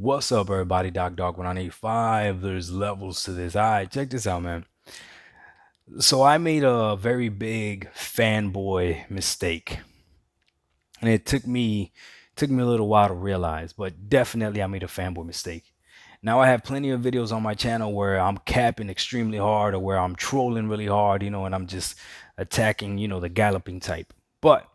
What's up, everybody? Dog 1985. There's levels to this. All right, check this out, man. So I made a very big fanboy mistake, and it took me a little while to realize, but definitely I made a fanboy mistake. Now I have plenty of videos on my channel where I'm capping extremely hard or where I'm trolling really hard, and I'm just attacking, the galloping type. But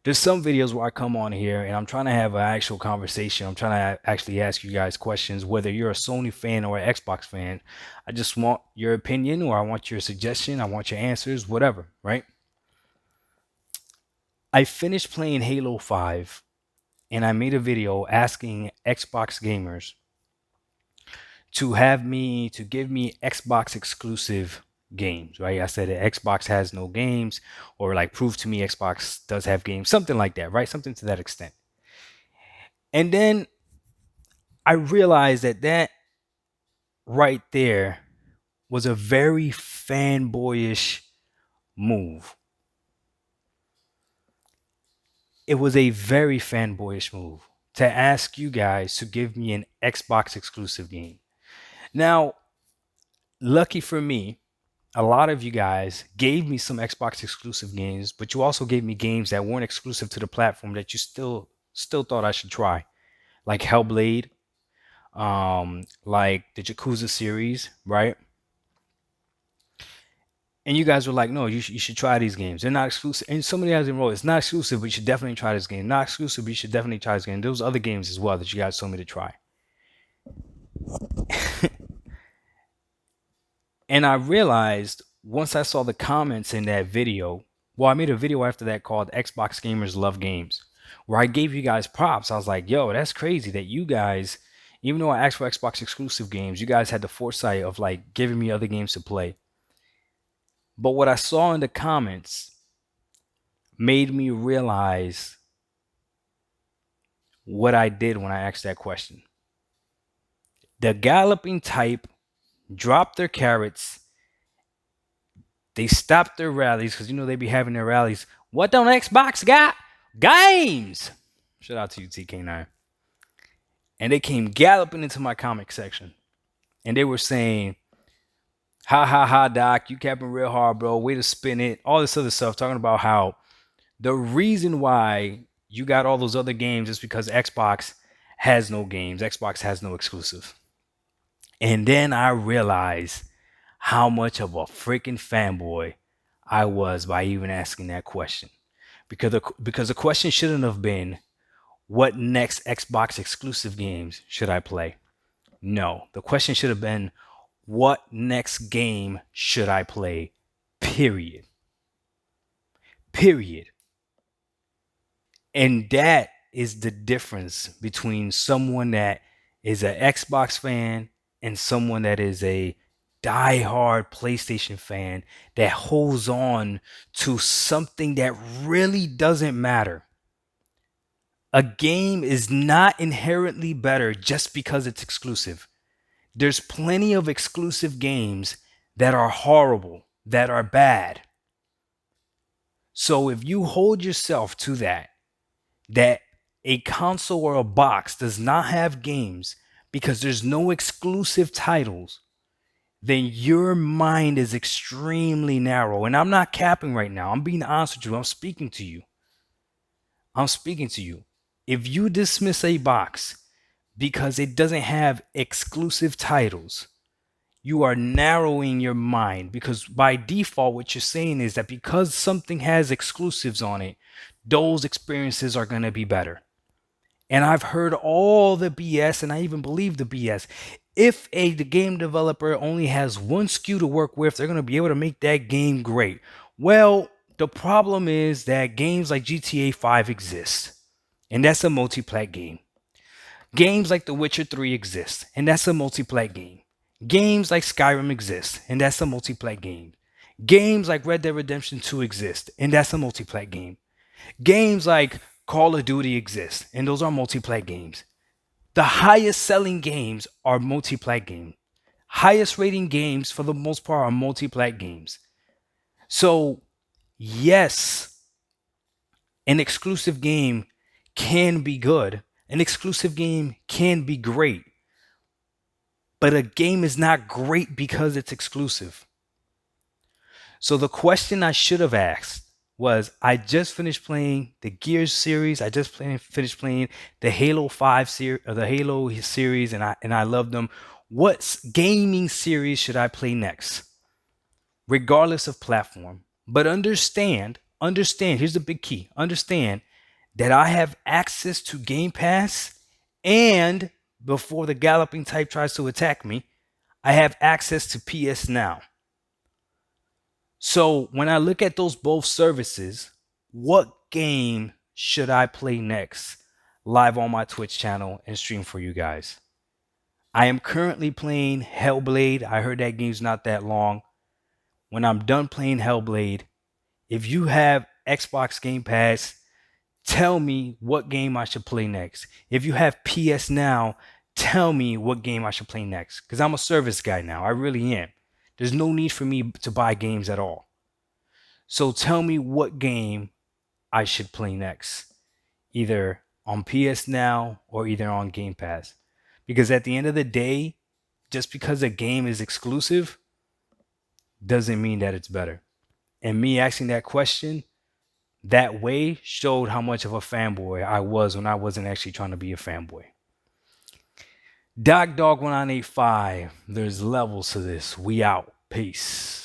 there's some videos where I come on here and I'm trying to have an actual conversation. I'm trying to actually ask you guys questions, whether you're a Sony fan or an Xbox fan. I just want your opinion or I want your suggestion. I want your answers, whatever, right? I finished playing Halo 5 and I made a video asking Xbox gamers to give me Xbox exclusive games, right? I said that Xbox has no games, or like prove to me Xbox does have games, something like that, right? Something to that extent. And then I realized that right there was a very fanboyish move. It was a very fanboyish move to ask you guys to give me an Xbox exclusive game. Now, lucky for me, a lot of you guys gave me some Xbox exclusive games, but you also gave me games that weren't exclusive to the platform that you still thought I should try, like Hellblade, like the Yakuza series, right? And you guys were like, no, you should try these games. They're not exclusive. And somebody has enrolled. It's not exclusive, but you should definitely try this game. Not exclusive, but you should definitely try this game. There was other games as well that you guys told me to try. And I realized once I saw the comments in that video, well, I made a video after that called Xbox Gamers Love Games, where I gave you guys props. I was like, yo, that's crazy that you guys, even though I asked for Xbox exclusive games, you guys had the foresight of like giving me other games to play. But what I saw in the comments made me realize what I did when I asked that question. The galloping type dropped their carrots. They stopped their rallies because they be having their rallies. What don't Xbox got? Games. Shout out to you, TK9. And they came galloping into my comic section. And they were saying, ha ha ha, Doc, you capping real hard, bro. Way to spin it. All this other stuff, talking about how the reason why you got all those other games is because Xbox has no games. Xbox has no exclusive. And then I realized how much of a freaking fanboy I was by even asking that question. Because the question shouldn't have been, what next Xbox exclusive games should I play? No, the question should have been, what next game should I play? Period. Period. And that is the difference between someone that is an Xbox fan and someone that is a diehard PlayStation fan that holds on to something that really doesn't matter. A game is not inherently better just because it's exclusive. There's plenty of exclusive games that are horrible, that are bad. So if you hold yourself to that a console or a box does not have games because there's no exclusive titles, then your mind is extremely narrow. And I'm not capping right now. I'm being honest with you. I'm speaking to you. I'm speaking to you. If you dismiss a box because it doesn't have exclusive titles, you are narrowing your mind, because by default, what you're saying is that because something has exclusives on it, those experiences are going to be better. And I've heard all the BS, and I even believe the BS. If the game developer only has one SKU to work with, they're going to be able to make that game great. Well, the problem is that games like GTA 5 exist, and that's a multi-plat game. Games like The Witcher 3 exist, and that's a multi-plat game. Games like Skyrim exist, and that's a multi-plat game. Games like Red Dead Redemption 2 exist, and that's a multi-plat game. Games like Call of Duty exist, and those are multi-plat games. The highest selling games are multi-plat games. Highest rating games, for the most part, are multi-plat games. So, yes, an exclusive game can be good. An exclusive game can be great, but a game is not great because it's exclusive. So the question I should have asked was, I just finished playing the Gears series. I just finished playing the Halo 5 series, the Halo series, and I love them. What gaming series should I play next? Regardless of platform. But understand, here's the big key. Understand that I have access to Game Pass, and before the galloping type tries to attack me, I have access to PS Now. So when I look at those both services, what game should I play next live on my Twitch channel and stream for you guys? I am currently playing Hellblade. I heard that game's not that long. When I'm done playing Hellblade, if you have Xbox Game Pass, tell me what game I should play next. If you have PS Now, tell me what game I should play next. Because I'm a service guy now. I really am. There's no need for me to buy games at all. So tell me what game I should play next, either on PS Now or either on Game Pass. Because at the end of the day, just because a game is exclusive doesn't mean that it's better. And me asking that question that way showed how much of a fanboy I was when I wasn't actually trying to be a fanboy. Doc Dog 1985, there's levels to this. We out. Peace.